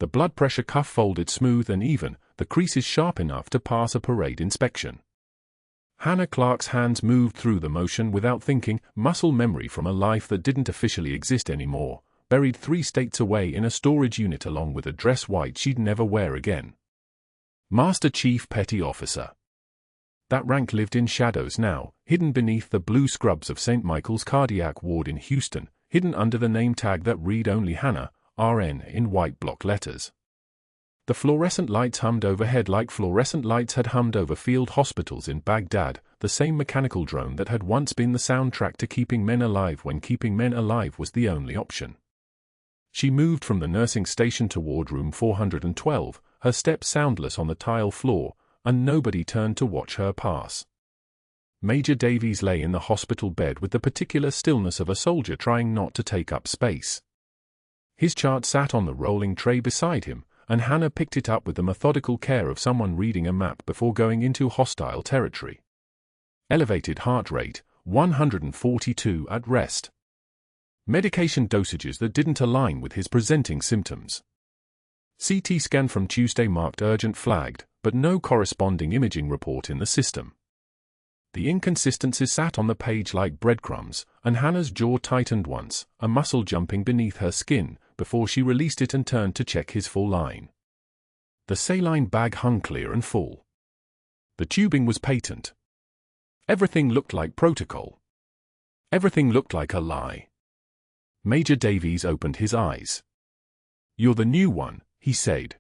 The blood pressure cuff folded smooth and even, the creases sharp enough to pass a parade inspection. Hannah Clarke's hands moved through the motion without thinking, muscle memory from a life that didn't officially exist anymore, buried 3 states away in a storage unit along with a dress white she'd never wear again. Master Chief Petty Officer. That rank lived in shadows now, hidden beneath the blue scrubs of St. Michael's Cardiac Ward in Houston, hidden under the name tag that read only Hannah, RN in white block letters. The fluorescent lights hummed overhead like fluorescent lights had hummed over field hospitals in Baghdad, the same mechanical drone that had once been the soundtrack to keeping men alive when keeping men alive was the only option. She moved from the nursing station toward room 412, her steps soundless on the tile floor, and nobody turned to watch her pass. Major Davies lay in the hospital bed with the particular stillness of a soldier trying not to take up space. His chart sat on the rolling tray beside him, and Hannah picked it up with the methodical care of someone reading a map before going into hostile territory. Elevated heart rate, 142 at rest. Medication dosages that didn't align with his presenting symptoms. CT scan from Tuesday marked urgent flagged, but no corresponding imaging report in the system. The inconsistencies sat on the page like breadcrumbs, and Hannah's jaw tightened once, a muscle jumping beneath her skin, before she released it and turned to check his full line. The saline bag hung clear and full. The tubing was patent. Everything looked like protocol. Everything looked like a lie. Major Davies opened his eyes. "You're the new one," he said.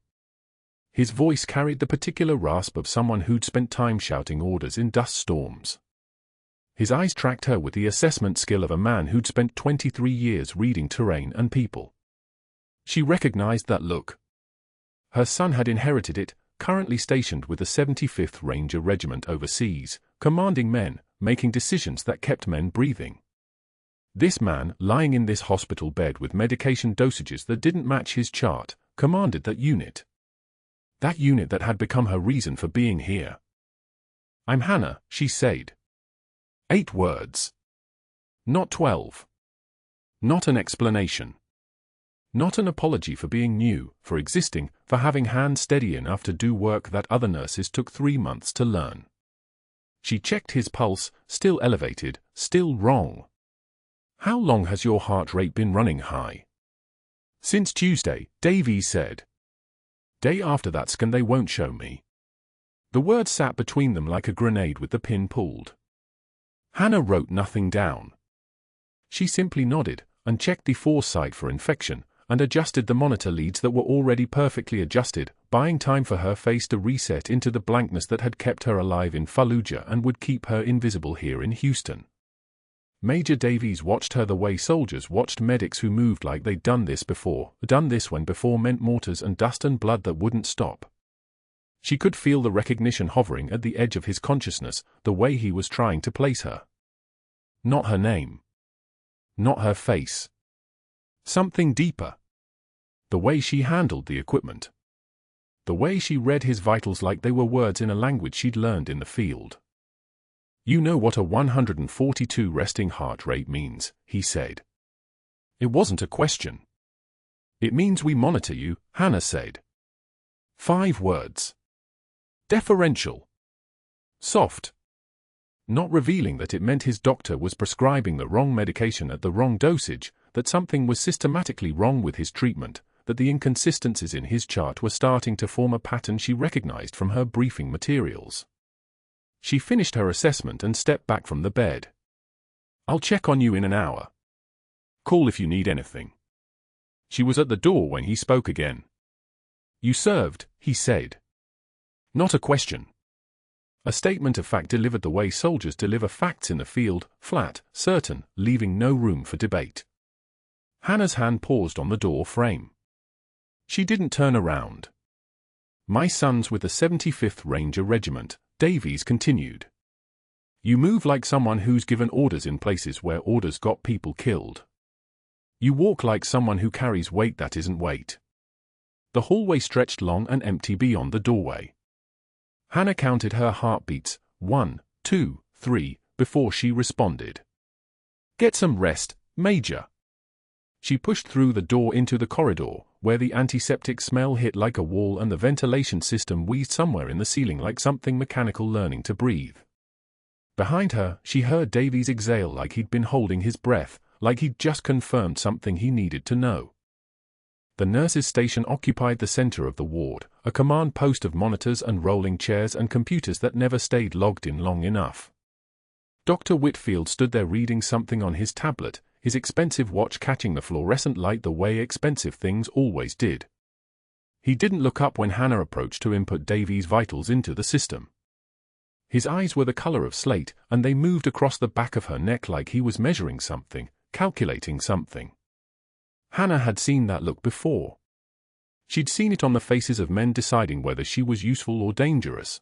His voice carried the particular rasp of someone who'd spent time shouting orders in dust storms. His eyes tracked her with the assessment skill of a man who'd spent 23 years reading terrain and people. She recognized that look. Her son had inherited it, currently stationed with the 75th Ranger Regiment overseas, commanding men, making decisions that kept men breathing. This man, lying in this hospital bed with medication dosages that didn't match his chart, commanded that unit. That unit that had become her reason for being here. "I'm Hannah," she said. 8 words. Not 12. Not an explanation. Not an apology for being new, for existing, for having hands steady enough to do work that other nurses took 3 months to learn. She checked his pulse, still elevated, still wrong. "How long has your heart rate been running high?" "Since Tuesday," Davies said. "Day after that scan they won't show me." The words sat between them like a grenade with the pin pulled. Hannah wrote nothing down. She simply nodded, and checked the foresight for infection, and adjusted the monitor leads that were already perfectly adjusted, buying time for her face to reset into the blankness that had kept her alive in Fallujah and would keep her invisible here in Houston. Major Davies watched her the way soldiers watched medics who moved like they'd done this when before meant mortars and dust and blood that wouldn't stop. She could feel the recognition hovering at the edge of his consciousness, the way he was trying to place her. Not her name. Not her face. Something deeper. The way she handled the equipment. The way she read his vitals like they were words in a language she'd learned in the field. "You know what a 142 resting heart rate means," he said. It wasn't a question. "It means we monitor you," Hannah said. 5 words. Deferential. Soft. Not revealing that it meant his doctor was prescribing the wrong medication at the wrong dosage, that something was systematically wrong with his treatment, that the inconsistencies in his chart were starting to form a pattern she recognized from her briefing materials. She finished her assessment and stepped back from the bed. "I'll check on you in an hour. Call if you need anything." She was at the door when he spoke again. "You served," he said. Not a question. A statement of fact delivered the way soldiers deliver facts in the field, flat, certain, leaving no room for debate. Hannah's hand paused on the door frame. She didn't turn around. "My son's with the 75th Ranger Regiment," Davies continued. "You move like someone who's given orders in places where orders got people killed. You walk like someone who carries weight that isn't weight." The hallway stretched long and empty beyond the doorway. Hannah counted her heartbeats, 1, 2, 3, before she responded. "Get some rest, Major." She pushed through the door into the corridor, where the antiseptic smell hit like a wall and the ventilation system wheezed somewhere in the ceiling like something mechanical learning to breathe. Behind her, she heard Davies exhale like he'd been holding his breath, like he'd just confirmed something he needed to know. The nurses' station occupied the center of the ward, a command post of monitors and rolling chairs and computers that never stayed logged in long enough. Dr. Whitfield stood there reading something on his tablet, his expensive watch catching the fluorescent light the way expensive things always did. He didn't look up when Hannah approached to input Davies' vitals into the system. His eyes were the color of slate, and they moved across the back of her neck like he was measuring something, calculating something. Hannah had seen that look before. She'd seen it on the faces of men deciding whether she was useful or dangerous.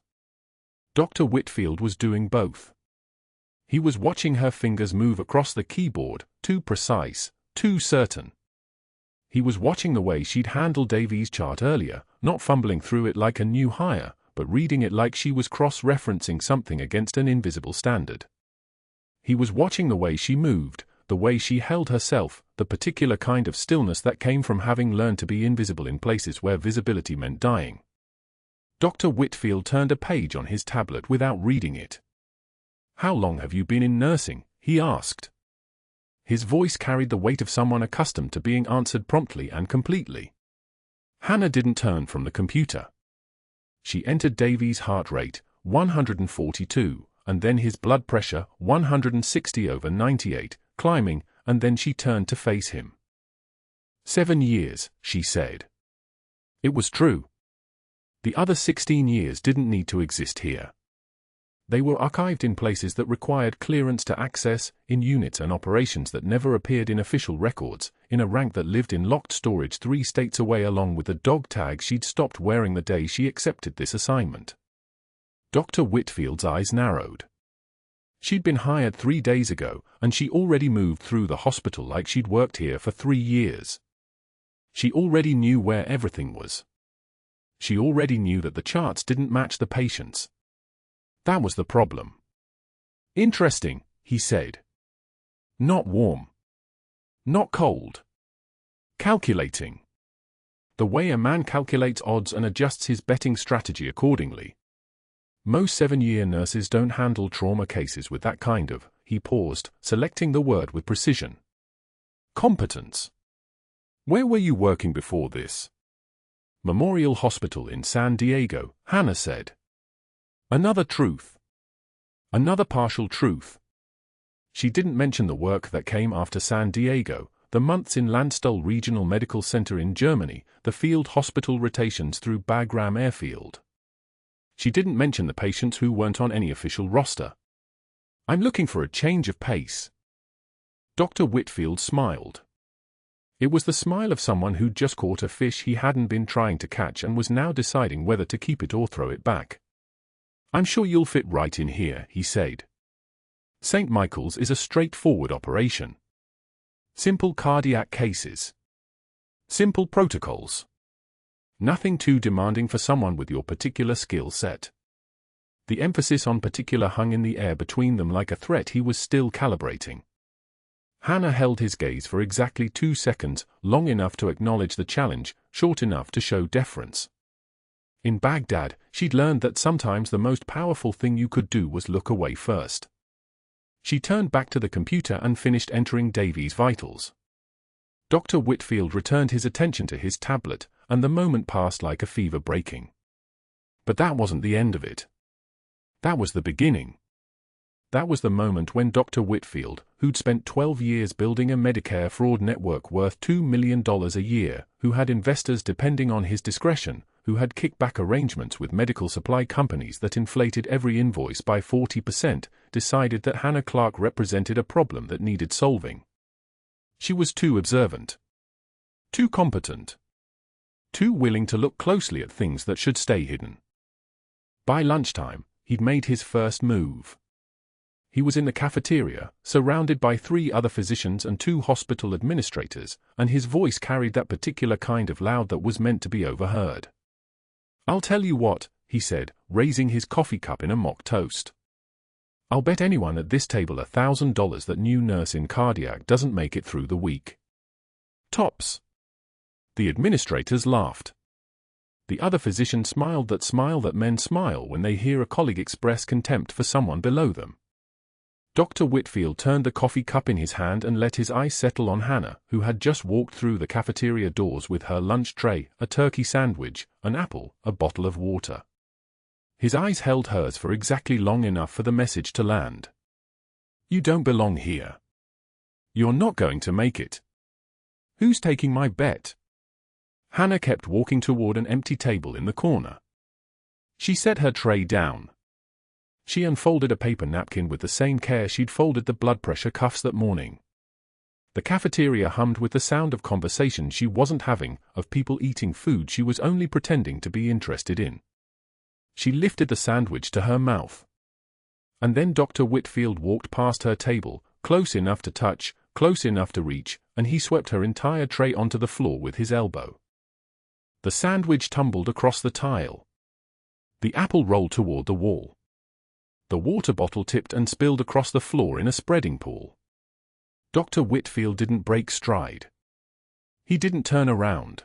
Dr. Whitfield was doing both. He was watching her fingers move across the keyboard, too precise, too certain. He was watching the way she'd handled Davies' chart earlier, not fumbling through it like a new hire, but reading it like she was cross-referencing something against an invisible standard. He was watching the way she moved, the way she held herself, the particular kind of stillness that came from having learned to be invisible in places where visibility meant dying. Dr. Whitfield turned a page on his tablet without reading it. "How long have you been in nursing?" he asked. His voice carried the weight of someone accustomed to being answered promptly and completely. Hannah didn't turn from the computer. She entered Davies' heart rate, 142, and then his blood pressure, 160/98, climbing, and then she turned to face him. 7 years, she said. It was true. The other 16 years didn't need to exist here. They were archived in places that required clearance to access, in units and operations that never appeared in official records, in a rank that lived in locked storage 3 states away along with the dog tag she'd stopped wearing the day she accepted this assignment. Dr. Whitfield's eyes narrowed. She'd been hired 3 days ago, and she already moved through the hospital like she'd worked here for 3 years. She already knew where everything was. She already knew that the charts didn't match the patients. That was the problem. "Interesting," he said. "Not warm. Not cold. Calculating. The way a man calculates odds and adjusts his betting strategy accordingly. Most 7-year nurses don't handle trauma cases with that kind of," he paused, selecting the word with precision, "competence. Where were you working before this?" "Memorial Hospital in San Diego," Hannah said. Another truth. Another partial truth. She didn't mention the work that came after San Diego, the months in Landstuhl Regional Medical Center in Germany, the field hospital rotations through Bagram Airfield. She didn't mention the patients who weren't on any official roster. "I'm looking for a change of pace." Dr. Whitfield smiled. It was the smile of someone who'd just caught a fish he hadn't been trying to catch and was now deciding whether to keep it or throw it back. "I'm sure you'll fit right in here," he said. "St. Michael's is a straightforward operation. Simple cardiac cases. Simple protocols. Nothing too demanding for someone with your particular skill set." The emphasis on particular hung in the air between them like a threat he was still calibrating. Hannah held his gaze for exactly 2 seconds, long enough to acknowledge the challenge, short enough to show deference. In Baghdad, she'd learned that sometimes the most powerful thing you could do was look away first. She turned back to the computer and finished entering Davies' vitals. Dr. Whitfield returned his attention to his tablet, and the moment passed like a fever breaking. But that wasn't the end of it. That was the beginning. That was the moment when Dr. Whitfield, who'd spent 12 years building a Medicare fraud network worth $2 million a year, who had investors depending on his discretion, who had kickback arrangements with medical supply companies that inflated every invoice by 40%, decided that Hannah Clarke represented a problem that needed solving. She was too observant. Too competent. Too willing to look closely at things that should stay hidden. By lunchtime, he'd made his first move. He was in the cafeteria, surrounded by 3 other physicians and 2 hospital administrators, and his voice carried that particular kind of loud that was meant to be overheard. "I'll tell you what," he said, raising his coffee cup in a mock toast. "I'll bet anyone at this table $1,000 that new nurse in cardiac doesn't make it through the week." Tops. The administrators laughed. The other physician smiled that smile that men smile when they hear a colleague express contempt for someone below them. Dr. Whitfield turned the coffee cup in his hand and let his eyes settle on Hannah, who had just walked through the cafeteria doors with her lunch tray, a turkey sandwich, an apple, a bottle of water. His eyes held hers for exactly long enough for the message to land. You don't belong here. You're not going to make it. Who's taking my bet? Hannah kept walking toward an empty table in the corner. She set her tray down. She unfolded a paper napkin with the same care she'd folded the blood pressure cuffs that morning. The cafeteria hummed with the sound of conversation she wasn't having, of people eating food she was only pretending to be interested in. She lifted the sandwich to her mouth. And then Dr. Whitfield walked past her table, close enough to touch, close enough to reach, and he swept her entire tray onto the floor with his elbow. The sandwich tumbled across the tile. The apple rolled toward the wall. The water bottle tipped and spilled across the floor in a spreading pool. Dr. Whitfield didn't break stride. He didn't turn around.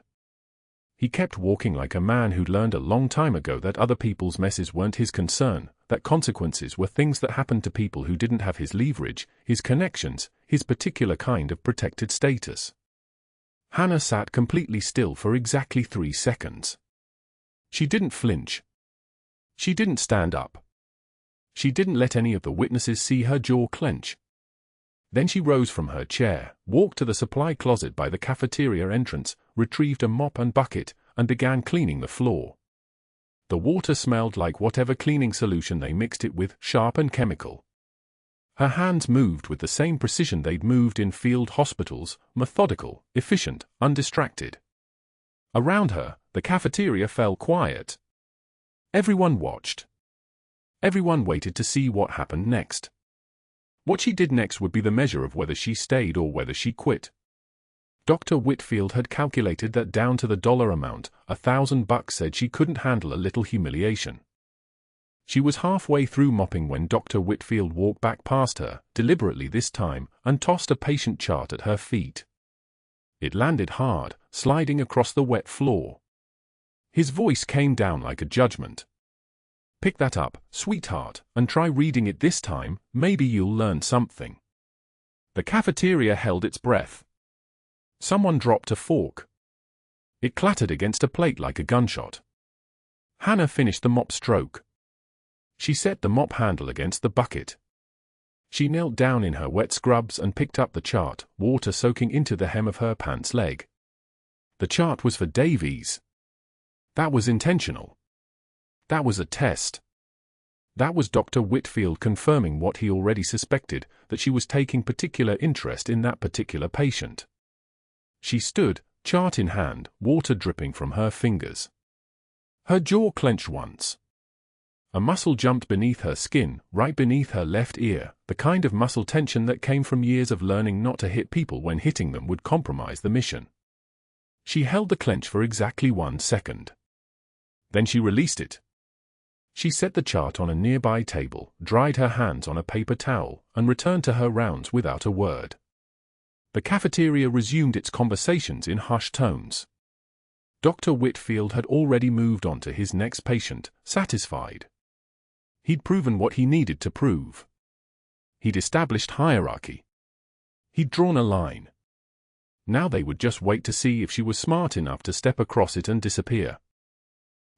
He kept walking like a man who'd learned a long time ago that other people's messes weren't his concern, that consequences were things that happened to people who didn't have his leverage, his connections, his particular kind of protected status. Hannah sat completely still for exactly 3 seconds. She didn't flinch. She didn't stand up. She didn't let any of the witnesses see her jaw clench. Then she rose from her chair, walked to the supply closet by the cafeteria entrance, retrieved a mop and bucket, and began cleaning the floor. The water smelled like whatever cleaning solution they mixed it with, sharp and chemical. Her hands moved with the same precision they'd moved in field hospitals, methodical, efficient, undistracted. Around her, the cafeteria fell quiet. Everyone watched. Everyone waited to see what happened next. What she did next would be the measure of whether she stayed or whether she quit. Dr. Whitfield had calculated that down to the dollar amount, $1,000 said she couldn't handle a little humiliation. She was halfway through mopping when Dr. Whitfield walked back past her, deliberately this time, and tossed a patient chart at her feet. It landed hard, sliding across the wet floor. His voice came down like a judgment. Pick that up, sweetheart, and try reading it this time, maybe you'll learn something. The cafeteria held its breath. Someone dropped a fork. It clattered against a plate like a gunshot. Hannah finished the mop stroke. She set the mop handle against the bucket. She knelt down in her wet scrubs and picked up the chart, water soaking into the hem of her pants leg. The chart was for Davies. That was intentional. That was a test. That was Dr. Whitfield confirming what he already suspected, that she was taking particular interest in that particular patient. She stood, chart in hand, water dripping from her fingers. Her jaw clenched once. A muscle jumped beneath her skin, right beneath her left ear, the kind of muscle tension that came from years of learning not to hit people when hitting them would compromise the mission. She held the clench for exactly 1 second. Then she released it. She set the chart on a nearby table, dried her hands on a paper towel, and returned to her rounds without a word. The cafeteria resumed its conversations in hushed tones. Dr. Whitfield had already moved on to his next patient, satisfied. He'd proven what he needed to prove. He'd established hierarchy. He'd drawn a line. Now they would just wait to see if she was smart enough to step across it and disappear.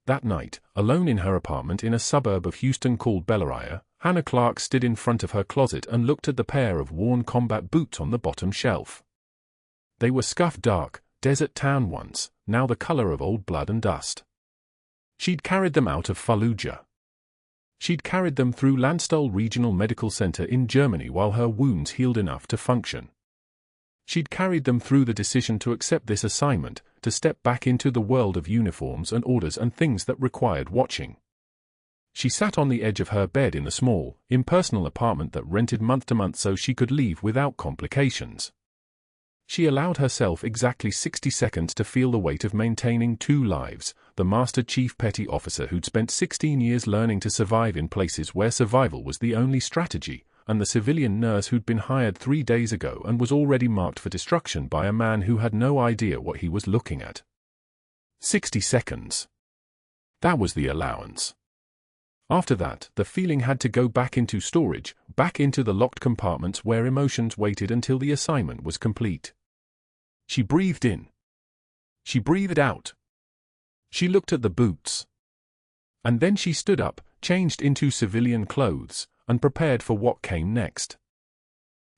That night, alone in her apartment in a suburb of Houston called Bellaria, Hannah Clarke stood in front of her closet and looked at the pair of worn combat boots on the bottom shelf. They were scuffed dark, desert tan once, now the color of old blood and dust. She'd carried them out of Fallujah. She'd carried them through Landstuhl Regional Medical Center in Germany while her wounds healed enough to function. She'd carried them through the decision to accept this assignment, to step back into the world of uniforms and orders and things that required watching. She sat on the edge of her bed in the small, impersonal apartment that rented month to month so she could leave without complications. She allowed herself exactly 60 seconds to feel the weight of maintaining 2 lives, the Master Chief Petty Officer who'd spent 16 years learning to survive in places where survival was the only strategy, and the civilian nurse who'd been hired 3 days ago and was already marked for destruction by a man who had no idea what he was looking at. 60 seconds. That was the allowance. After that, the feeling had to go back into storage, back into the locked compartments where emotions waited until the assignment was complete. She breathed in. She breathed out. She looked at the boots. And then she stood up, changed into civilian clothes, and prepared for what came next.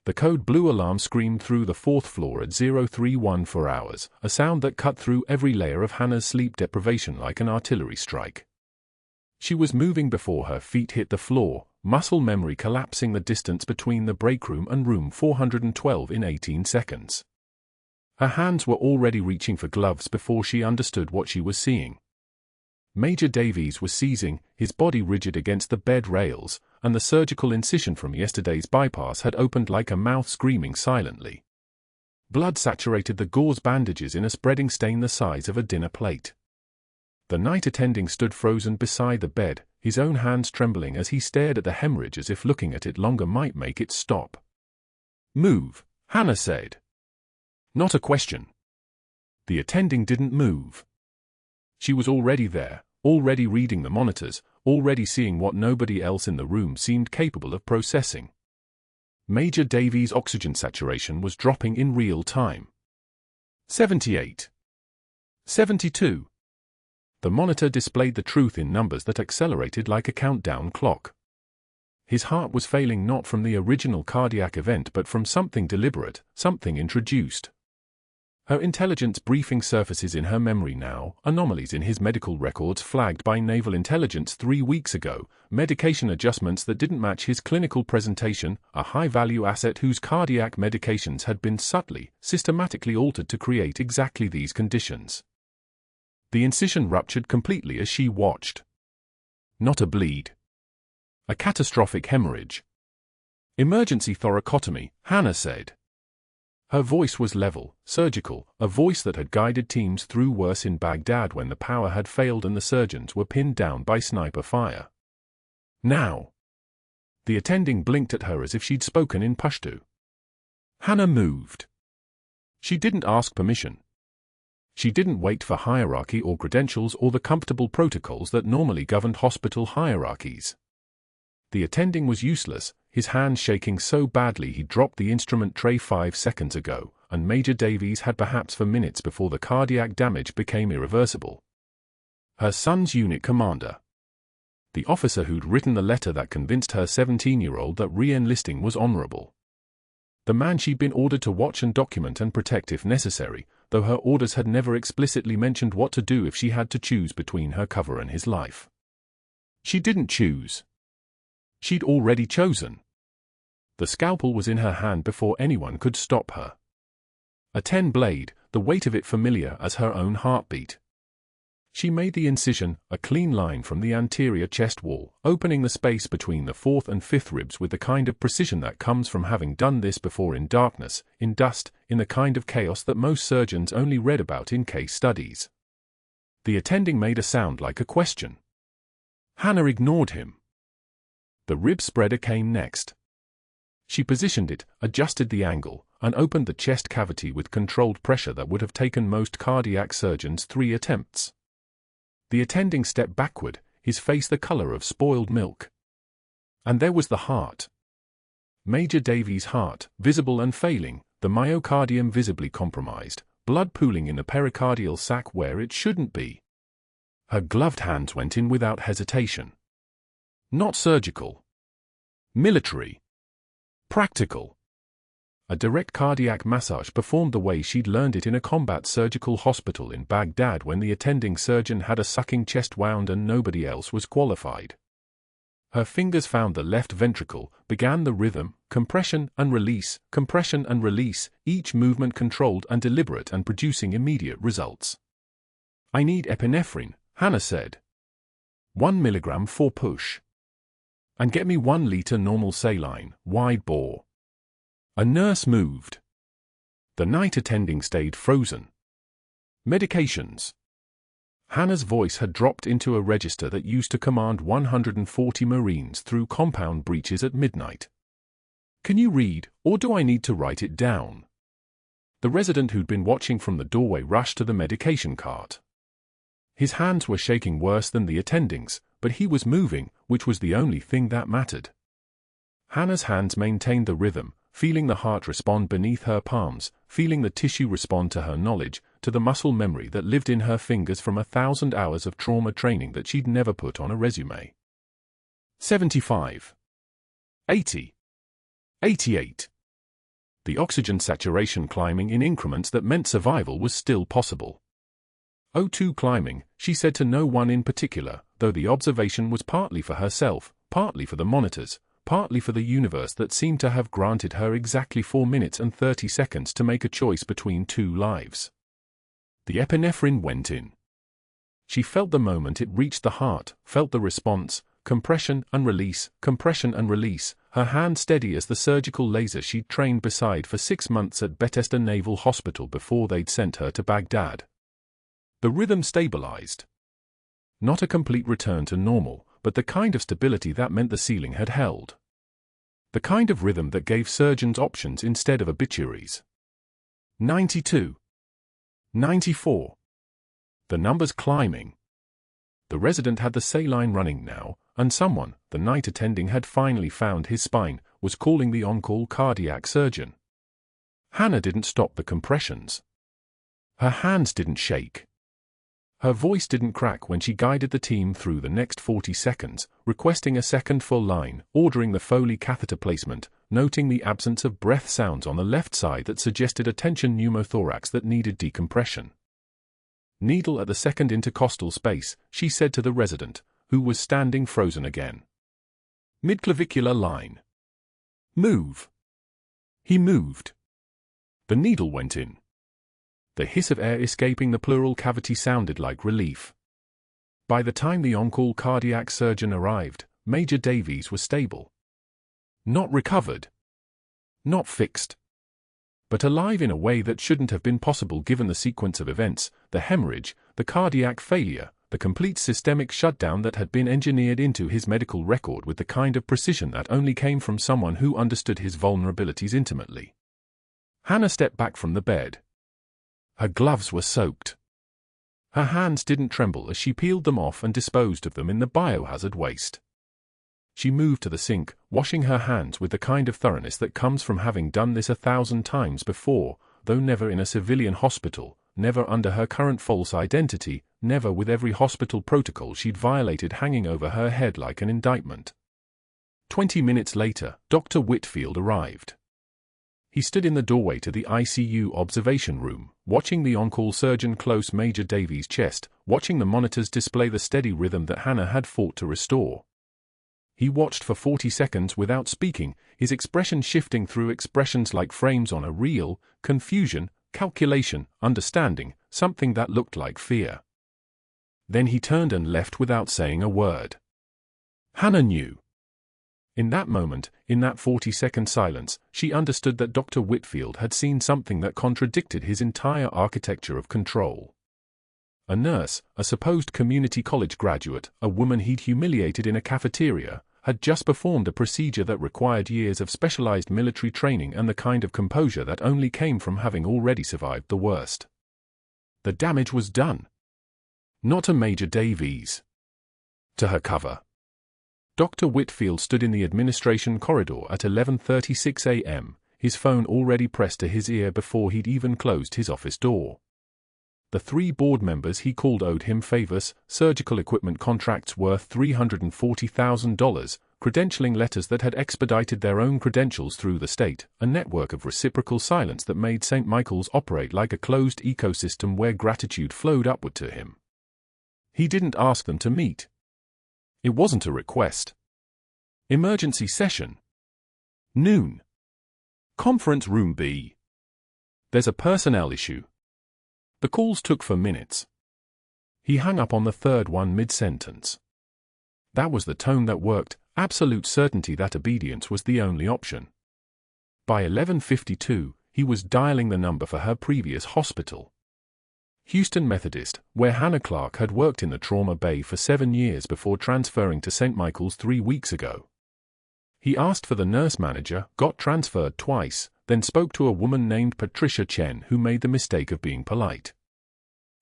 The code blue alarm screamed through the 4th floor at 0314 hours, a sound that cut through every layer of Hannah's sleep deprivation like an artillery strike. She was moving before her feet hit the floor, muscle memory collapsing the distance between the break room and room 412 in 18 seconds. Her hands were already reaching for gloves before she understood what she was seeing. Major Davies was seizing, his body rigid against the bed rails, and the surgical incision from yesterday's bypass had opened like a mouth screaming silently. Blood saturated the gauze bandages in a spreading stain the size of a dinner plate. The night attending stood frozen beside the bed, his own hands trembling as he stared at the hemorrhage as if looking at it longer might make it stop. "Move," Hannah said. Not a question. The attending didn't move. She was already there, already reading the monitors, already seeing what nobody else in the room seemed capable of processing. Major Davies' oxygen saturation was dropping in real time. 78. 72. The monitor displayed the truth in numbers that accelerated like a countdown clock. His heart was failing not from the original cardiac event but from something deliberate, something introduced. Her intelligence briefing surfaces in her memory now, anomalies in his medical records flagged by naval intelligence 3 weeks ago, medication adjustments that didn't match his clinical presentation, a high-value asset whose cardiac medications had been subtly, systematically altered to create exactly these conditions. The incision ruptured completely as she watched. Not a bleed. A catastrophic hemorrhage. Emergency thoracotomy, Hannah said. Her voice was level, surgical, a voice that had guided teams through worse in Baghdad when the power had failed and the surgeons were pinned down by sniper fire. Now. The attending blinked at her as if she'd spoken in Pashto. Hannah moved. She didn't ask permission. She didn't wait for hierarchy or credentials or the comfortable protocols that normally governed hospital hierarchies. The attending was useless, his hand shaking so badly he dropped the instrument tray 5 seconds ago, and Major Davies had perhaps for minutes before the cardiac damage became irreversible. Her son's unit commander. The officer who'd written the letter that convinced her 17-year-old that re-enlisting was honorable. The man she'd been ordered to watch and document and protect if necessary, though her orders had never explicitly mentioned what to do if she had to choose between her cover and his life. She didn't choose. She'd already chosen. The scalpel was in her hand before anyone could stop her. A 10-blade, the weight of it familiar as her own heartbeat. She made the incision, a clean line from the anterior chest wall, opening the space between the 4th and 5th ribs with the kind of precision that comes from having done this before in darkness, in dust, in the kind of chaos that most surgeons only read about in case studies. The attending made a sound like a question. Hannah ignored him. The rib spreader came next. She positioned it, adjusted the angle, and opened the chest cavity with controlled pressure that would have taken most cardiac surgeons 3 attempts. The attending stepped backward, his face the color of spoiled milk. And there was the heart. Major Davies' heart, visible and failing, the myocardium visibly compromised, blood pooling in the pericardial sac where it shouldn't be. Her gloved hands went in without hesitation. Not surgical. Military. Practical. A direct cardiac massage performed the way she'd learned it in a combat surgical hospital in Baghdad when the attending surgeon had a sucking chest wound and nobody else was qualified. Her fingers found the left ventricle, began the rhythm, compression and release, each movement controlled and deliberate and producing immediate results. "I need epinephrine," Hannah said. 1 milligram for push. And get me 1 liter normal saline, wide bore. A nurse moved. The night attending stayed frozen. Medications. Hannah's voice had dropped into a register that used to command 140 Marines through compound breaches at midnight. Can you read, or do I need to write it down? The resident who'd been watching from the doorway rushed to the medication cart. His hands were shaking worse than the attending's, but he was moving, which was the only thing that mattered. Hannah's hands maintained the rhythm, feeling the heart respond beneath her palms, feeling the tissue respond to her knowledge, to the muscle memory that lived in her fingers from 1,000 hours of trauma training that she'd never put on a resume. 75. 80. 88. The oxygen saturation climbing in increments that meant survival was still possible. O2 climbing, she said to no one in particular, though the observation was partly for herself, partly for the monitors, partly for the universe that seemed to have granted her exactly 4 minutes and 30 seconds to make a choice between 2 lives. The epinephrine went in. She felt the moment it reached the heart, felt the response, compression and release, her hand steady as the surgical laser she'd trained beside for 6 months at Bethesda Naval Hospital before they'd sent her to Baghdad. The rhythm stabilized. Not a complete return to normal, but the kind of stability that meant the ceiling had held. The kind of rhythm that gave surgeons options instead of obituaries. 92. 94. The numbers climbing. The resident had the saline running now, and someone, the night attending had finally found his spine, was calling the on-call cardiac surgeon. Hannah didn't stop the compressions. Her hands didn't shake. Her voice didn't crack when she guided the team through the next 40 seconds, requesting a second full line, ordering the Foley catheter placement, noting the absence of breath sounds on the left side that suggested a tension pneumothorax that needed decompression. Needle at the second intercostal space, she said to the resident, who was standing frozen again. Midclavicular line. Move. He moved. The needle went in. The hiss of air escaping the pleural cavity sounded like relief. By the time the on-call cardiac surgeon arrived, Major Davies was stable. Not recovered. Not fixed. But alive in a way that shouldn't have been possible given the sequence of events, the hemorrhage, the cardiac failure, the complete systemic shutdown that had been engineered into his medical record with the kind of precision that only came from someone who understood his vulnerabilities intimately. Hannah stepped back from the bed. Her gloves were soaked. Her hands didn't tremble as she peeled them off and disposed of them in the biohazard waste. She moved to the sink, washing her hands with the kind of thoroughness that comes from having done this 1,000 times before, though never in a civilian hospital, never under her current false identity, never with every hospital protocol she'd violated hanging over her head like an indictment. 20 minutes later, Dr. Whitfield arrived. He stood in the doorway to the ICU observation room, watching the on-call surgeon close Major Davies' chest, watching the monitors display the steady rhythm that Hannah had fought to restore. He watched for 40 seconds without speaking, his expression shifting through expressions like frames on a reel, confusion, calculation, understanding, something that looked like fear. Then he turned and left without saying a word. Hannah knew. In that moment, in that 40-second silence, she understood that Dr. Whitfield had seen something that contradicted his entire architecture of control. A nurse, a supposed community college graduate, a woman he'd humiliated in a cafeteria, had just performed a procedure that required years of specialized military training and the kind of composure that only came from having already survived the worst. The damage was done. Not to Major Davies. To her cover. Dr. Whitfield stood in the administration corridor at 11:36 a.m., his phone already pressed to his ear before he'd even closed his office door. The 3 board members he called owed him favors, surgical equipment contracts worth $340,000, credentialing letters that had expedited their own credentials through the state, a network of reciprocal silence that made St. Michael's operate like a closed ecosystem where gratitude flowed upward to him. He didn't ask them to meet. It wasn't a request. Emergency session. Noon. Conference room B. There's a personnel issue. The calls took for minutes. He hung up on the third one mid-sentence. That was the tone that worked, absolute certainty that obedience was the only option. By 11:52, he was dialing the number for her previous hospital. Houston Methodist, where Hannah Clarke had worked in the trauma bay for 7 years before transferring to St. Michael's 3 weeks ago. He asked for the nurse manager, got transferred twice, then spoke to a woman named Patricia Chen who made the mistake of being polite.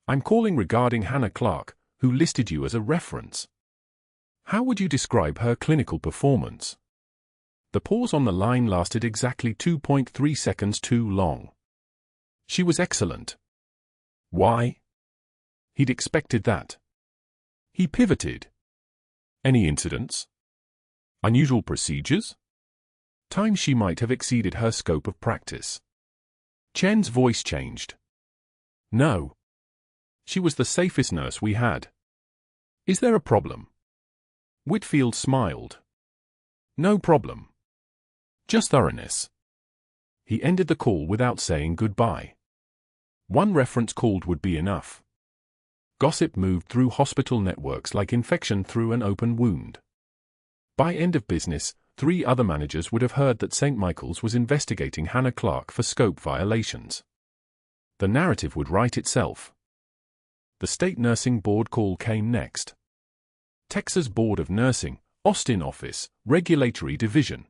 I'm calling regarding Hannah Clarke, who listed you as a reference. How would you describe her clinical performance? The pause on the line lasted exactly 2.3 seconds too long. She was excellent. Why? He'd expected that. He pivoted. Any incidents? Unusual procedures? Times she might have exceeded her scope of practice. Chen's voice changed. No. She was the safest nurse we had. Is there a problem? Whitfield smiled. No problem. Just thoroughness. He ended the call without saying goodbye. One reference called would be enough. Gossip moved through hospital networks like infection through an open wound. By end of business, 3 other managers would have heard that St. Michael's was investigating Hannah Clarke for scope violations. The narrative would write itself. The State Nursing Board call came next. Texas Board of Nursing, Austin Office, Regulatory Division.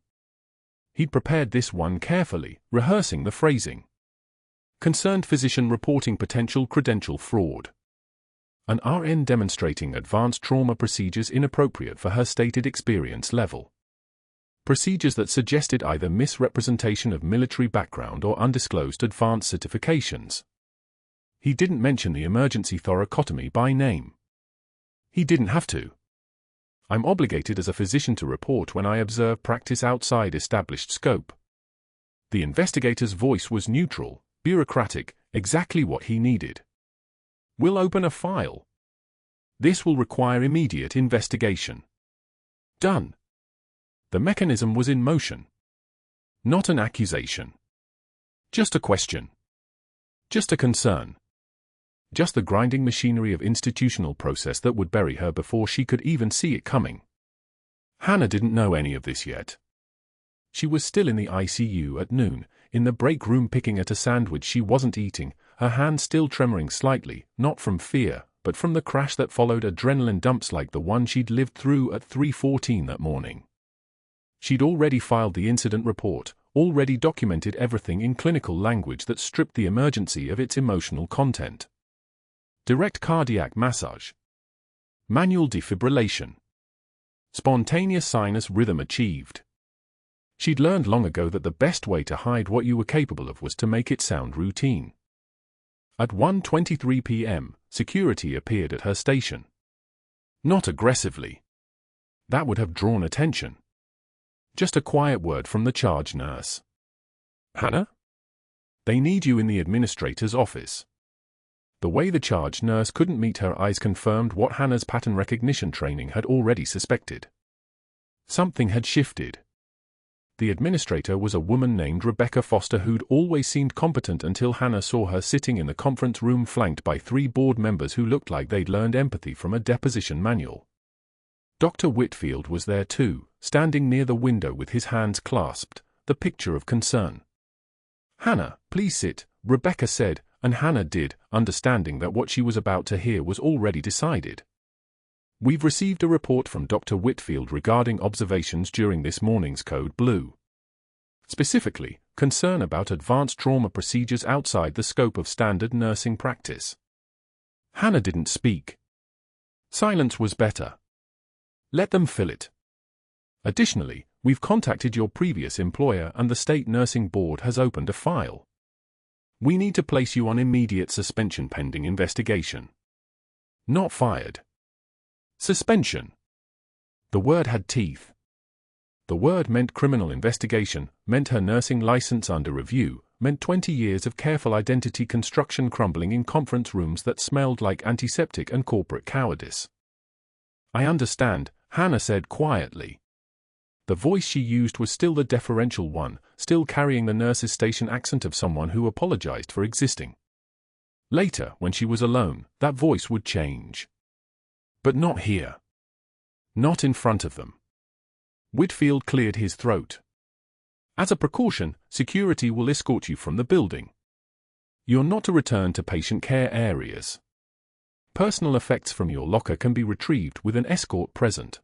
He'd prepared this one carefully, rehearsing the phrasing. Concerned physician reporting potential credential fraud. An RN demonstrating advanced trauma procedures inappropriate for her stated experience level. Procedures that suggested either misrepresentation of military background or undisclosed advanced certifications. He didn't mention the emergency thoracotomy by name. He didn't have to. I'm obligated as a physician to report when I observe practice outside established scope. The investigator's voice was neutral, bureaucratic, exactly what he needed. We'll open a file. This will require immediate investigation. Done. The mechanism was in motion. Not an accusation. Just a question. Just a concern. Just the grinding machinery of institutional process that would bury her before she could even see it coming. Hannah didn't know any of this yet. She was still in the ICU at noon, in the break room picking at a sandwich she wasn't eating, her hand still tremoring slightly, not from fear, but from the crash that followed adrenaline dumps like the one she'd lived through at 3:14 that morning. She'd already filed the incident report, already documented everything in clinical language that stripped the emergency of its emotional content. Direct cardiac massage. Manual defibrillation. Spontaneous sinus rhythm achieved. She'd learned long ago that the best way to hide what you were capable of was to make it sound routine. At 1:23 p.m., security appeared at her station. Not aggressively. That would have drawn attention. Just a quiet word from the charge nurse. Hannah? They need you in the administrator's office. The way the charge nurse couldn't meet her eyes confirmed what Hannah's pattern recognition training had already suspected. Something had shifted. The administrator was a woman named Rebecca Foster who'd always seemed competent until Hannah saw her sitting in the conference room flanked by 3 board members who looked like they'd learned empathy from a deposition manual. Dr. Whitfield was there too, standing near the window with his hands clasped, the picture of concern. Hannah, please sit, Rebecca said, and Hannah did, understanding that what she was about to hear was already decided. We've received a report from Dr. Whitfield regarding observations during this morning's Code Blue. Specifically, concern about advanced trauma procedures outside the scope of standard nursing practice. Hannah didn't speak. Silence was better. Let them fill it. Additionally, we've contacted your previous employer and the State Nursing Board has opened a file. We need to place you on immediate suspension pending investigation. Not fired. Suspension. The word had teeth. The word meant criminal investigation, meant her nursing license under review, meant 20 years of careful identity construction crumbling in conference rooms that smelled like antiseptic and corporate cowardice. I understand, Hannah said quietly. The voice she used was still the deferential one, still carrying the nurse's station accent of someone who apologized for existing. Later, when she was alone, that voice would change. But not here. Not in front of them. Whitfield cleared his throat. As a precaution, security will escort you from the building. You're not to return to patient care areas. Personal effects from your locker can be retrieved with an escort present.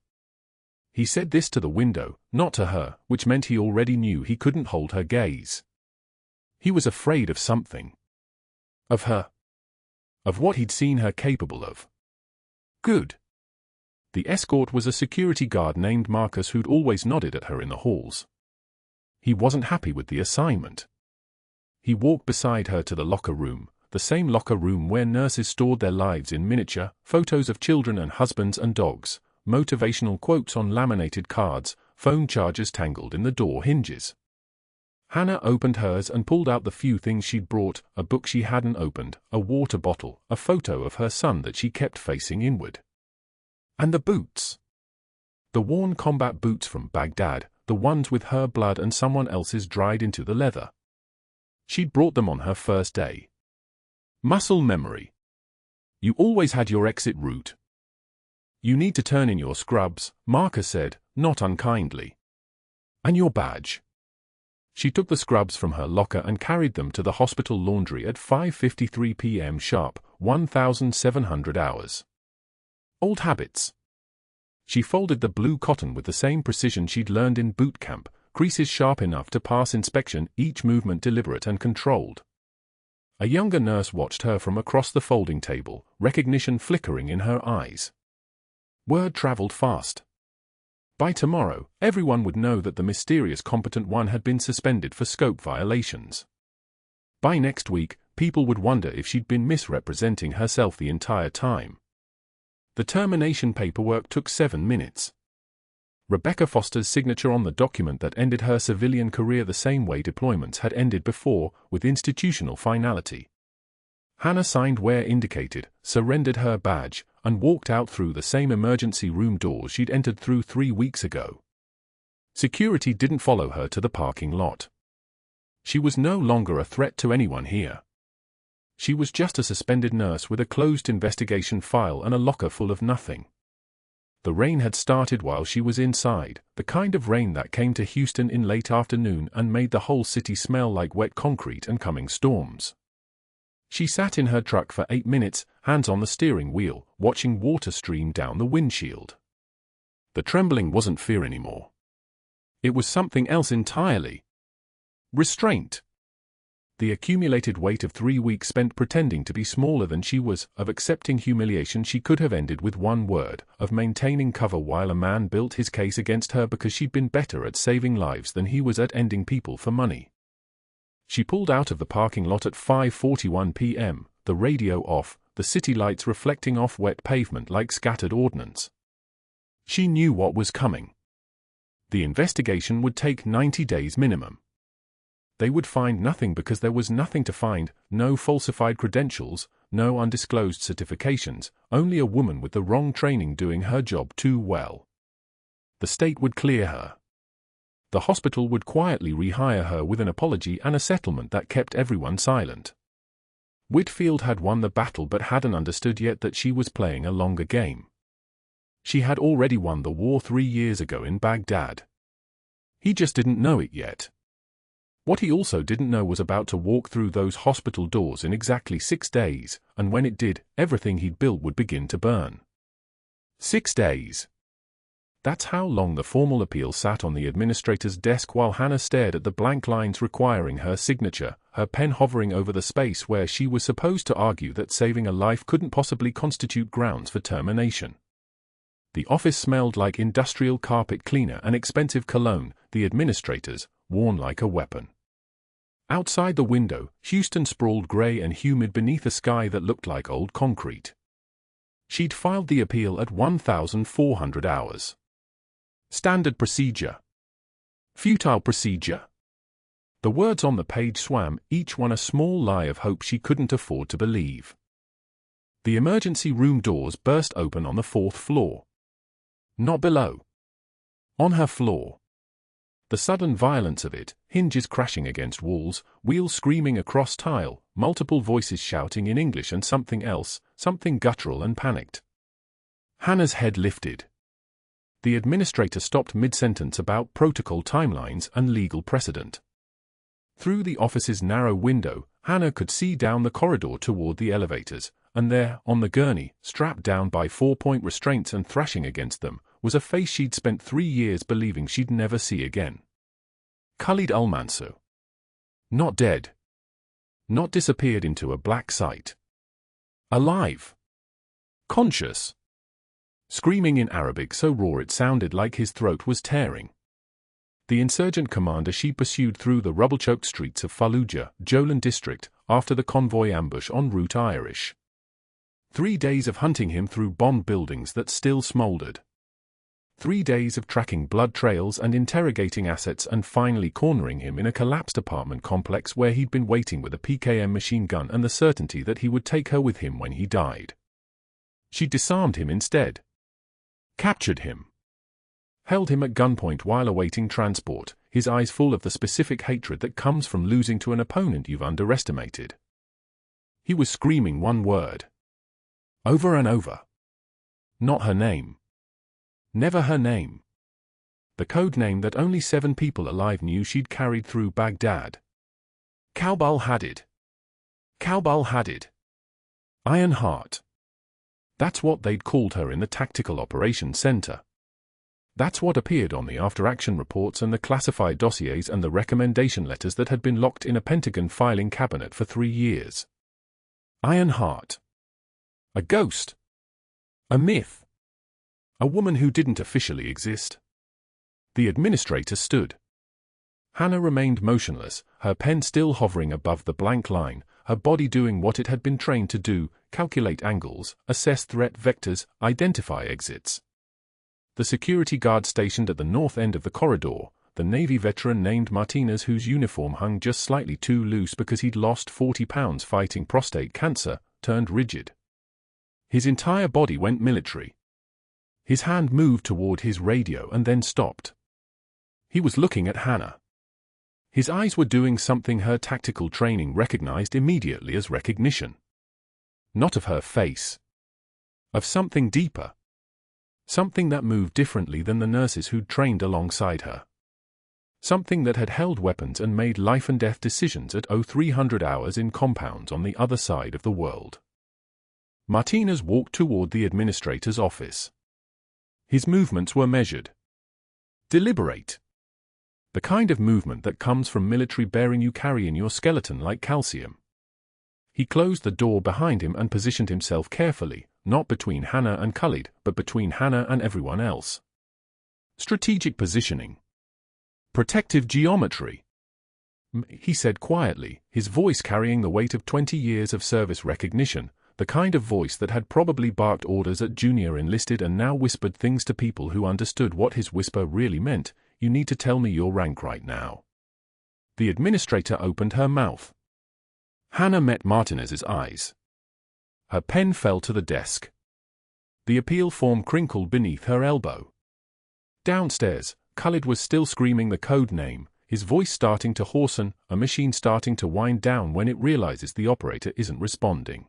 He said this to the window, not to her, which meant he already knew he couldn't hold her gaze. He was afraid of something. Of her. Of what he'd seen her capable of. Good. The escort was a security guard named Marcus who'd always nodded at her in the halls. He wasn't happy with the assignment. He walked beside her to the locker room, the same locker room where nurses stored their lives in miniature, photos of children and husbands and dogs, motivational quotes on laminated cards, phone chargers tangled in the door hinges. Hannah opened hers and pulled out the few things she'd brought, a book she hadn't opened, a water bottle, a photo of her son that she kept facing inward. And the boots. The worn combat boots from Baghdad, the ones with her blood and someone else's dried into the leather. She'd brought them on her first day. Muscle memory. You always had your exit route. You need to turn in your scrubs, Marcus said, not unkindly. And your badge. She took the scrubs from her locker and carried them to the hospital laundry at 5:53 p.m. sharp, 1,700 hours. Old habits. She folded the blue cotton with the same precision she'd learned in boot camp, creases sharp enough to pass inspection, each movement deliberate and controlled. A younger nurse watched her from across the folding table, recognition flickering in her eyes. Word traveled fast. By tomorrow, everyone would know that the mysterious competent one had been suspended for scope violations. By next week, people would wonder if she'd been misrepresenting herself the entire time. The termination paperwork took 7 minutes. Rebecca Foster's signature on the document that ended her civilian career the same way deployments had ended before, with institutional finality. Hannah signed where indicated, surrendered her badge, and walked out through the same emergency room doors she'd entered through 3 weeks ago. Security didn't follow her to the parking lot. She was no longer a threat to anyone here. She was just a suspended nurse with a closed investigation file and a locker full of nothing. The rain had started while she was inside, the kind of rain that came to Houston in late afternoon and made the whole city smell like wet concrete and coming storms. She sat in her truck for 8 minutes, hands on the steering wheel, watching water stream down the windshield. The trembling wasn't fear anymore. It was something else entirely. Restraint. The accumulated weight of 3 weeks spent pretending to be smaller than she was, of accepting humiliation she could have ended with one word, of maintaining cover while a man built his case against her because she'd been better at saving lives than he was at ending people for money. She pulled out of the parking lot at 5:41 p.m., the radio off, the city lights reflecting off wet pavement like scattered ordnance. She knew what was coming. The investigation would take 90 days minimum. They would find nothing because there was nothing to find, no falsified credentials, no undisclosed certifications, only a woman with the wrong training doing her job too well. The state would clear her. The hospital would quietly rehire her with an apology and a settlement that kept everyone silent. Whitfield had won the battle but hadn't understood yet that she was playing a longer game. She had already won the war 3 years ago in Baghdad. He just didn't know it yet. What he also didn't know was about to walk through those hospital doors in exactly 6 days, and when it did, everything he'd built would begin to burn. 6 days. That's how long the formal appeal sat on the administrator's desk while Hannah stared at the blank lines requiring her signature, her pen hovering over the space where she was supposed to argue that saving a life couldn't possibly constitute grounds for termination. The office smelled like industrial carpet cleaner and expensive cologne, the administrator's, worn like a weapon. Outside the window, Houston sprawled gray and humid beneath a sky that looked like old concrete. She'd filed the appeal at 1,400 hours. Standard procedure. Futile procedure. The words on the page swam, each one a small lie of hope she couldn't afford to believe. The emergency room doors burst open on the 4th floor. Not below. On her floor. The sudden violence of it, hinges crashing against walls, wheels screaming across tile, multiple voices shouting in English and something else, something guttural and panicked. Hannah's head lifted. The administrator stopped mid-sentence about protocol timelines and legal precedent. Through the office's narrow window, Hannah could see down the corridor toward the elevators, and there, on the gurney, strapped down by 4-point restraints and thrashing against them, was a face she'd spent 3 years believing she'd never see again. Khalid al-Mansur. Not dead. Not disappeared into a black site. Alive. Conscious. Screaming in Arabic so raw it sounded like his throat was tearing. The insurgent commander she pursued through the rubble-choked streets of Fallujah, Jolan district, after the convoy ambush en route Irish. 3 days of hunting him through bombed buildings that still smoldered. 3 days of tracking blood trails and interrogating assets and finally cornering him in a collapsed apartment complex where he'd been waiting with a PKM machine gun and the certainty that he would take her with him when he died. She disarmed him instead. Captured him. Held him at gunpoint while awaiting transport, his eyes full of the specific hatred that comes from losing to an opponent you've underestimated. He was screaming one word. Over and over. Not her name. Never her name. The code name that only 7 people alive knew she'd carried through Baghdad. Kalb al-Hadid. Kalb al-Hadid. Iron Heart. That's what they'd called her in the Tactical Operations Center. That's what appeared on the after-action reports and the classified dossiers and the recommendation letters that had been locked in a Pentagon filing cabinet for 3 years. Iron Heart. A ghost. A myth. A woman who didn't officially exist. The administrator stood. Hannah remained motionless, her pen still hovering above the blank line, her body doing what it had been trained to do: calculate angles, assess threat vectors, identify exits. The security guard stationed at the north end of the corridor, the Navy veteran named Martinez, whose uniform hung just slightly too loose because he'd lost 40 pounds fighting prostate cancer, turned rigid. His entire body went military. His hand moved toward his radio and then stopped. He was looking at Hannah. His eyes were doing something her tactical training recognized immediately as recognition. Not of her face. Of something deeper. Something that moved differently than the nurses who'd trained alongside her. Something that had held weapons and made life-and-death decisions at 0300 hours in compounds on the other side of the world. Martinez walked toward the administrator's office. His movements were measured. Deliberate. The kind of movement that comes from military bearing you carry in your skeleton like calcium. He closed the door behind him and positioned himself carefully, not between Hannah and Khalid, but between Hannah and everyone else. Strategic positioning. Protective geometry. He said quietly, his voice carrying the weight of 20 years of service recognition, the kind of voice that had probably barked orders at junior enlisted and now whispered things to people who understood what his whisper really meant: "You need to tell me your rank right now." The administrator opened her mouth. Hannah met Martinez's eyes. Her pen fell to the desk. The appeal form crinkled beneath her elbow. Downstairs, Khalid was still screaming the code name, his voice starting to hoarsen, a machine starting to wind down when it realizes the operator isn't responding.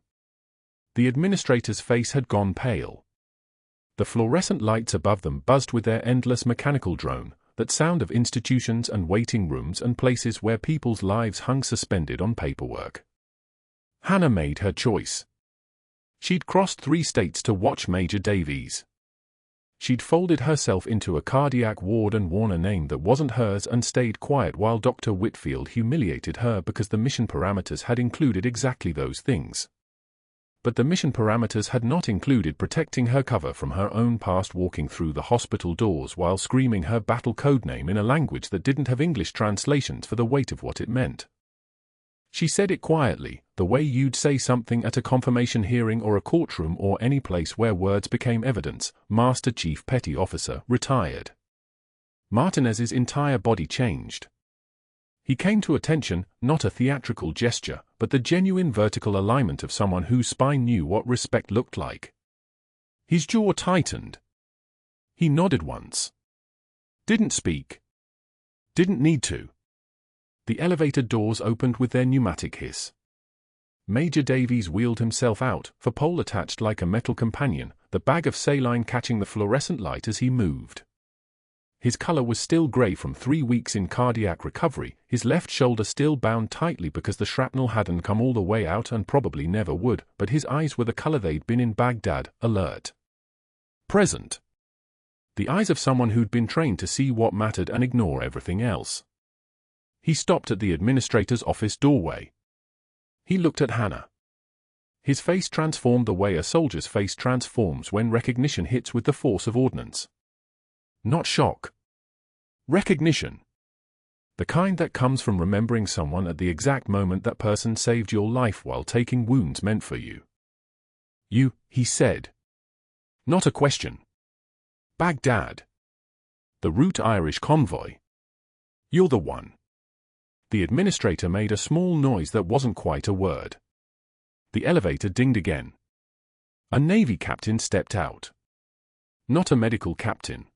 The administrator's face had gone pale. The fluorescent lights above them buzzed with their endless mechanical drone, that sound of institutions and waiting rooms and places where people's lives hung suspended on paperwork. Hannah made her choice. She'd crossed 3 states to watch Major Davies. She'd folded herself into a cardiac ward and worn a name that wasn't hers and stayed quiet while Dr. Whitfield humiliated her because the mission parameters had included exactly those things. But the mission parameters had not included protecting her cover from her own past, walking through the hospital doors while screaming her battle codename in a language that didn't have English translations for the weight of what it meant. She said it quietly, the way you'd say something at a confirmation hearing or a courtroom or any place where words became evidence: Master Chief Petty Officer, retired. Martinez's entire body changed. He came to attention, not a theatrical gesture, but the genuine vertical alignment of someone whose spine knew what respect looked like. His jaw tightened. He nodded once. Didn't speak. Didn't need to. The elevator doors opened with their pneumatic hiss. Major Davies wheeled himself out, for pole attached like a metal companion, the bag of saline catching the fluorescent light as he moved. His color was still gray from 3 weeks in cardiac recovery, his left shoulder still bound tightly because the shrapnel hadn't come all the way out and probably never would, but his eyes were the color they'd been in Baghdad: alert. Present. The eyes of someone who'd been trained to see what mattered and ignore everything else. He stopped at the administrator's office doorway. He looked at Hannah. His face transformed the way a soldier's face transforms when recognition hits with the force of ordnance. Not shock. Recognition. The kind that comes from remembering someone at the exact moment that person saved your life while taking wounds meant for you. You, he said. Not a question. Baghdad. The route Irish convoy. You're the one. The administrator made a small noise that wasn't quite a word. The elevator dinged again. A Navy captain stepped out. Not a medical captain.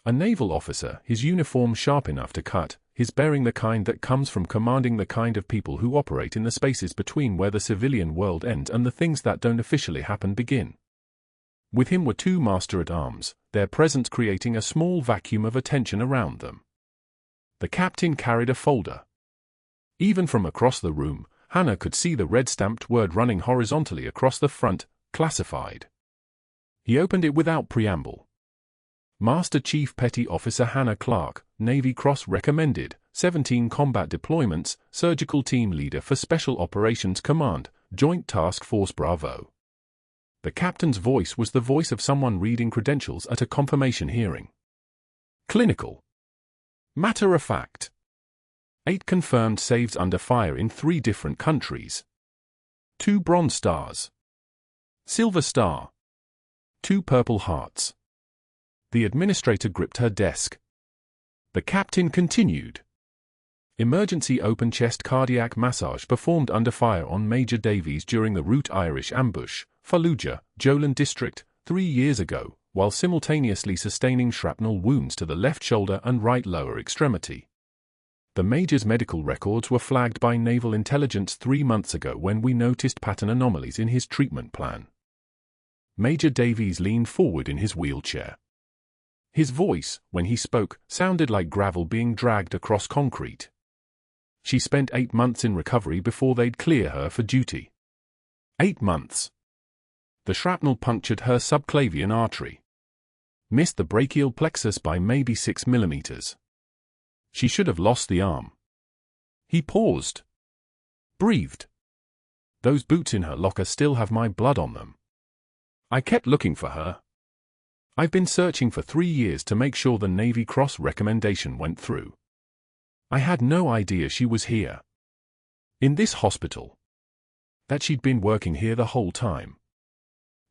A naval officer, his uniform sharp enough to cut, his bearing the kind that comes from commanding the kind of people who operate in the spaces between where the civilian world ends and the things that don't officially happen begin. With him were two master-at-arms, their presence creating a small vacuum of attention around them. The captain carried a folder. Even from across the room, Hannah could see the red-stamped word running horizontally across the front, classified. He opened it without preamble. Master Chief Petty Officer Hannah Clarke, Navy Cross recommended, 17 combat deployments, surgical team leader for Special Operations Command, Joint Task Force Bravo. The captain's voice was the voice of someone reading credentials at a confirmation hearing. Clinical. Matter of fact. 8 confirmed saves under fire in 3 different countries. 2 Bronze Stars. Silver Star. 2 Purple Hearts. The administrator gripped her desk. The captain continued. Emergency open chest cardiac massage performed under fire on Major Davies during the route Irish ambush, Fallujah, Jolan District, 3 years ago, while simultaneously sustaining shrapnel wounds to the left shoulder and right lower extremity. The Major's medical records were flagged by Naval Intelligence 3 months ago when we noticed pattern anomalies in his treatment plan. Major Davies leaned forward in his wheelchair. His voice, when he spoke, sounded like gravel being dragged across concrete. She spent 8 months in recovery before they'd clear her for duty. 8 months. The shrapnel punctured her subclavian artery. Missed the brachial plexus by maybe 6 millimeters. She should have lost the arm. He paused. Breathed. Those boots in her locker still have my blood on them. I kept looking for her. I've been searching for 3 years to make sure the Navy Cross recommendation went through. I had no idea she was here. In this hospital. That she'd been working here the whole time.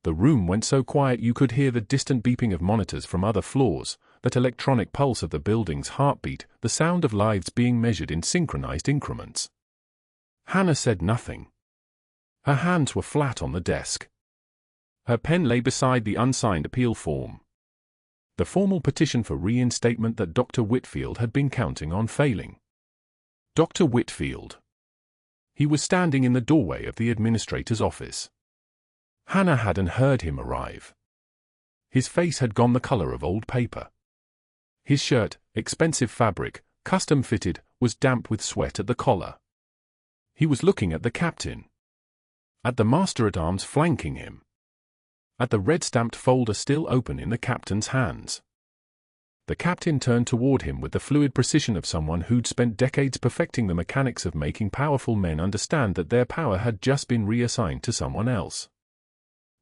The room went so quiet you could hear the distant beeping of monitors from other floors, that electronic pulse of the building's heartbeat, the sound of lives being measured in synchronized increments. Hannah said nothing. Her hands were flat on the desk. Her pen lay beside the unsigned appeal form. The formal petition for reinstatement that Dr. Whitfield had been counting on failing. Dr. Whitfield. He was standing in the doorway of the administrator's office. Hannah hadn't heard him arrive. His face had gone the color of old paper. His shirt, expensive fabric, custom-fitted, was damp with sweat at the collar. He was looking at the captain. At the master-at-arms flanking him. At the red-stamped folder still open in the captain's hands. The captain turned toward him with the fluid precision of someone who'd spent decades perfecting the mechanics of making powerful men understand that their power had just been reassigned to someone else.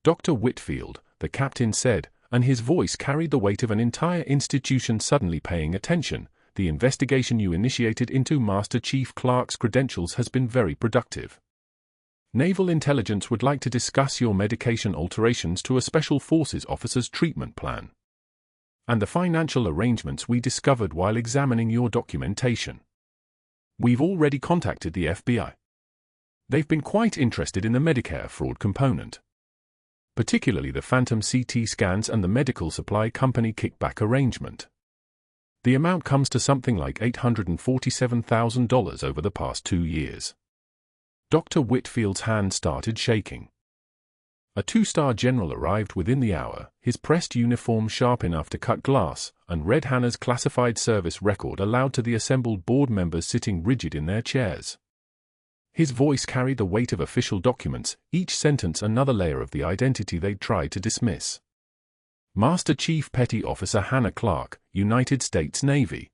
Dr. Whitfield, the captain said, and his voice carried the weight of an entire institution suddenly paying attention, the investigation you initiated into Master Chief Clarke's credentials has been very productive. Naval Intelligence would like to discuss your medication alterations to a Special Forces officer's treatment plan. And the financial arrangements we discovered while examining your documentation. We've already contacted the FBI. They've been quite interested in the Medicare fraud component. Particularly the phantom CT scans and the medical supply company kickback arrangement. The amount comes to something like $847,000 over the past 2 years. Dr. Whitfield's hand started shaking. A 2-star general arrived within the hour, his pressed uniform sharp enough to cut glass, and read Hannah's classified service record aloud to the assembled board members sitting rigid in their chairs. His voice carried the weight of official documents, each sentence another layer of the identity they'd tried to dismiss. Master Chief Petty Officer Hannah Clarke, United States Navy.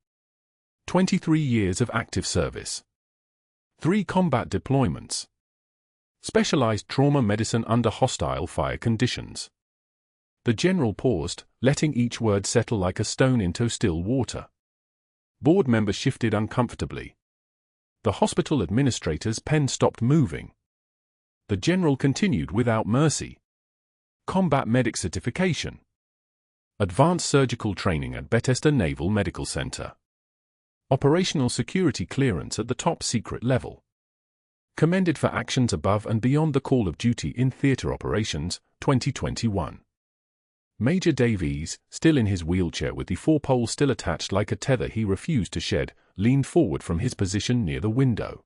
23 years of active service. 3 combat deployments. Specialized trauma medicine under hostile fire conditions. The general paused, letting each word settle like a stone into still water. Board members shifted uncomfortably. The hospital administrator's pen stopped moving. The general continued without mercy. Combat medic certification. Advanced surgical training at Bethesda Naval Medical Center. Operational security clearance at the top secret level. Commended for actions above and beyond the call of duty in theater operations, 2021. Major Davies, still in his wheelchair with the forepole still attached like a tether he refused to shed, leaned forward from his position near the window.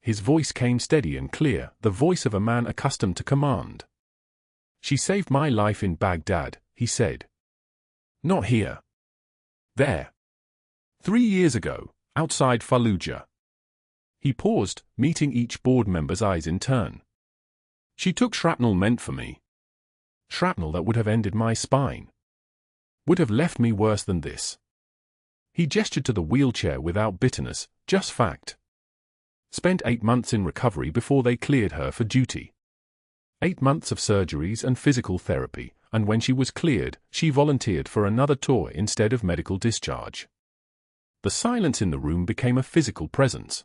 His voice came steady and clear, the voice of a man accustomed to command. "She saved my life in Baghdad," he said. "Not here. There. 3 years ago, outside Fallujah." He paused, meeting each board member's eyes in turn. "She took shrapnel meant for me. Shrapnel that would have ended my spine. Would have left me worse than this." He gestured to the wheelchair without bitterness, just fact. Spent 8 months in recovery before they cleared her for duty. 8 months of surgeries and physical therapy, and when she was cleared, she volunteered for another tour instead of medical discharge. The silence in the room became a physical presence.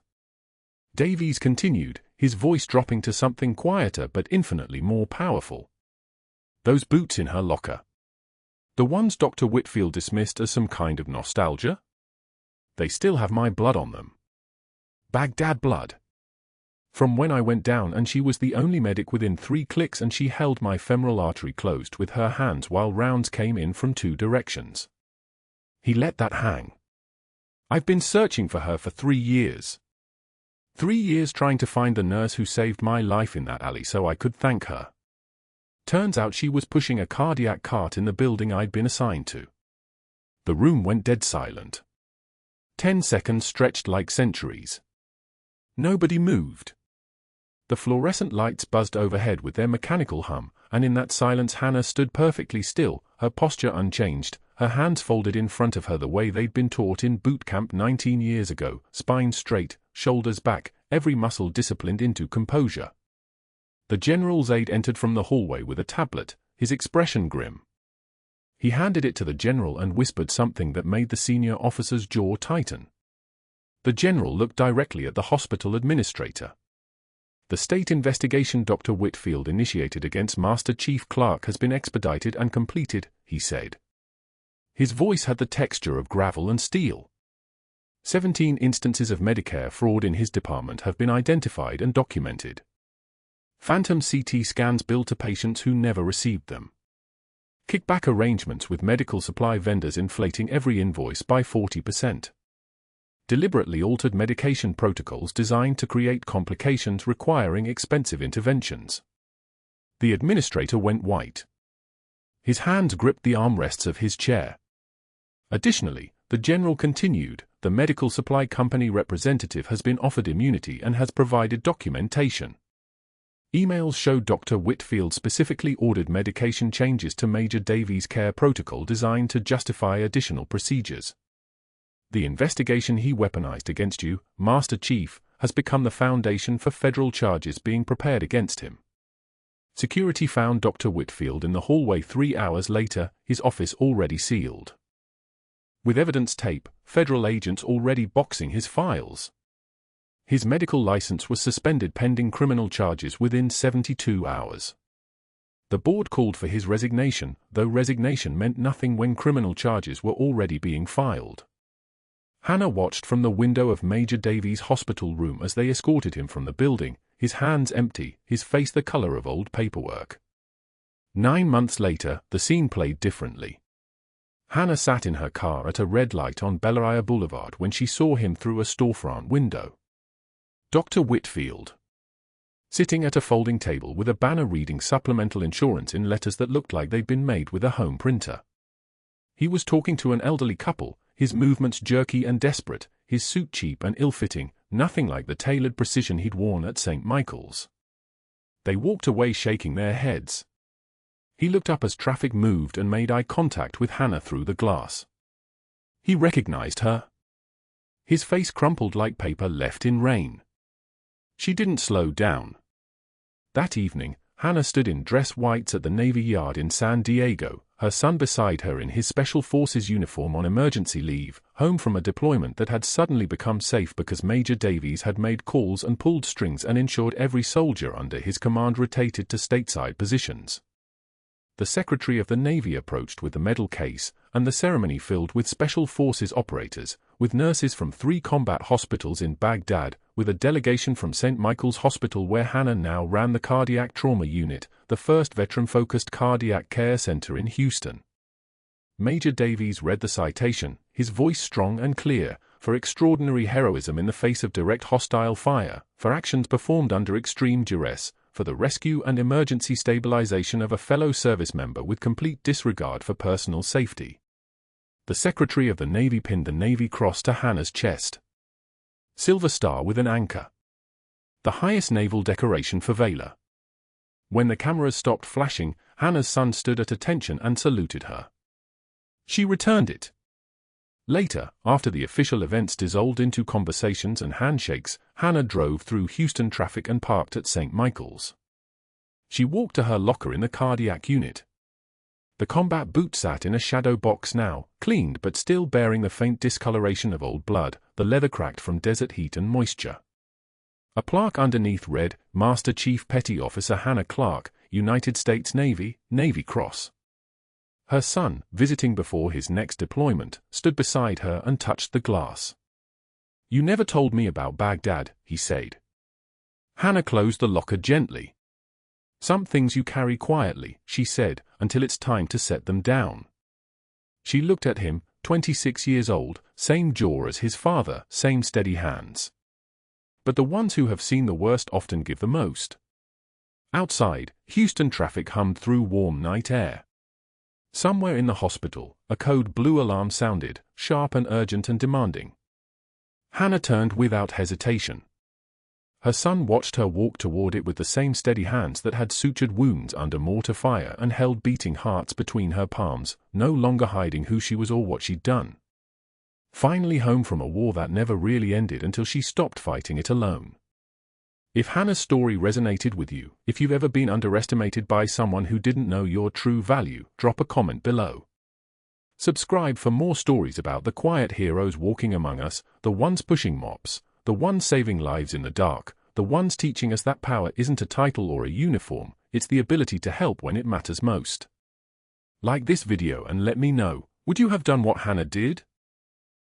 Davies continued, his voice dropping to something quieter but infinitely more powerful. "Those boots in her locker. The ones Dr. Whitfield dismissed as some kind of nostalgia? They still have my blood on them. Baghdad blood. From when I went down and she was the only medic within 3 clicks and she held my femoral artery closed with her hands while rounds came in from 2 directions. He let that hang. I've been searching for her for 3 years. 3 years trying to find the nurse who saved my life in that alley so I could thank her. Turns out she was pushing a cardiac cart in the building I'd been assigned to." The room went dead silent. 10 seconds stretched like centuries. Nobody moved. The fluorescent lights buzzed overhead with their mechanical hum, and in that silence Hannah stood perfectly still, her posture unchanged, her hands folded in front of her the way they'd been taught in boot camp 19 years ago, spine straight, shoulders back, every muscle disciplined into composure. The general's aide entered from the hallway with a tablet, his expression grim. He handed it to the general and whispered something that made the senior officer's jaw tighten. The general looked directly at the hospital administrator. "The state investigation Dr. Whitfield initiated against Master Chief Clarke has been expedited and completed," he said. His voice had the texture of gravel and steel. 17 instances of Medicare fraud in his department have been identified and documented. Phantom CT scans billed to patients who never received them. Kickback arrangements with medical supply vendors inflating every invoice by 40%. Deliberately altered medication protocols designed to create complications requiring expensive interventions. The administrator went white. His hands gripped the armrests of his chair. Additionally, the general continued, the medical supply company representative has been offered immunity and has provided documentation. Emails showed Dr. Whitfield specifically ordered medication changes to Major Davies' care protocol designed to justify additional procedures. The investigation he weaponized against you, Master Chief, has become the foundation for federal charges being prepared against him. Security found Dr. Whitfield in the hallway 3 hours later, his office already sealed. With evidence tape, federal agents already boxing his files. His medical license was suspended pending criminal charges within 72 hours. The board called for his resignation, though resignation meant nothing when criminal charges were already being filed. Hannah watched from the window of Major Davies' hospital room as they escorted him from the building, his hands empty, his face the color of old paperwork. 9 months later, the scene played differently. Hannah sat in her car at a red light on Bellaria Boulevard when she saw him through a storefront window. Dr. Whitfield. Sitting at a folding table with a banner reading supplemental insurance in letters that looked like they'd been made with a home printer. He was talking to an elderly couple, his movements jerky and desperate, his suit cheap and ill-fitting, nothing like the tailored precision he'd worn at St. Michael's. They walked away shaking their heads. He looked up as traffic moved and made eye contact with Hannah through the glass. He recognized her. His face crumpled like paper left in rain. She didn't slow down. That evening, Hannah stood in dress whites at the Navy Yard in San Diego, her son beside her in his Special Forces uniform on emergency leave, home from a deployment that had suddenly become safe because Major Davies had made calls and pulled strings and ensured every soldier under his command rotated to stateside positions. The Secretary of the Navy approached with the medal case, and the ceremony filled with Special Forces operators, with nurses from 3 combat hospitals in Baghdad, with a delegation from St. Michael's Hospital where Hannah now ran the cardiac trauma unit, the first veteran-focused cardiac care center in Houston. Major Davies read the citation, his voice strong and clear, for extraordinary heroism in the face of direct hostile fire, for actions performed under extreme duress, for the rescue and emergency stabilization of a fellow service member with complete disregard for personal safety. The Secretary of the Navy pinned the Navy Cross to Hannah's chest. Silver Star with an anchor. The highest naval decoration for valor. When the cameras stopped flashing, Hannah's son stood at attention and saluted her. She returned it. Later, after the official events dissolved into conversations and handshakes, Hannah drove through Houston traffic and parked at St. Michael's. She walked to her locker in the cardiac unit. The combat boot sat in a shadow box now, cleaned but still bearing the faint discoloration of old blood, the leather cracked from desert heat and moisture. A plaque underneath read, Master Chief Petty Officer Hannah Clarke, United States Navy, Navy Cross. Her son, visiting before his next deployment, stood beside her and touched the glass. You never told me about Baghdad, he said. Hannah closed the locker gently. Some things you carry quietly, she said, until it's time to set them down. She looked at him, 26 years old, same jaw as his father, same steady hands. But the ones who have seen the worst often give the most. Outside, Houston traffic hummed through warm night air. Somewhere in the hospital, a code blue alarm sounded, sharp and urgent and demanding. Hannah turned without hesitation. Her son watched her walk toward it with the same steady hands that had sutured wounds under mortar fire and held beating hearts between her palms, no longer hiding who she was or what she'd done. Finally home from a war that never really ended until she stopped fighting it alone. If Hannah's story resonated with you, if you've ever been underestimated by someone who didn't know your true value, drop a comment below. Subscribe for more stories about the quiet heroes walking among us, the ones pushing mops, the ones saving lives in the dark, the ones teaching us that power isn't a title or a uniform, it's the ability to help when it matters most. Like this video and let me know, would you have done what Hannah did?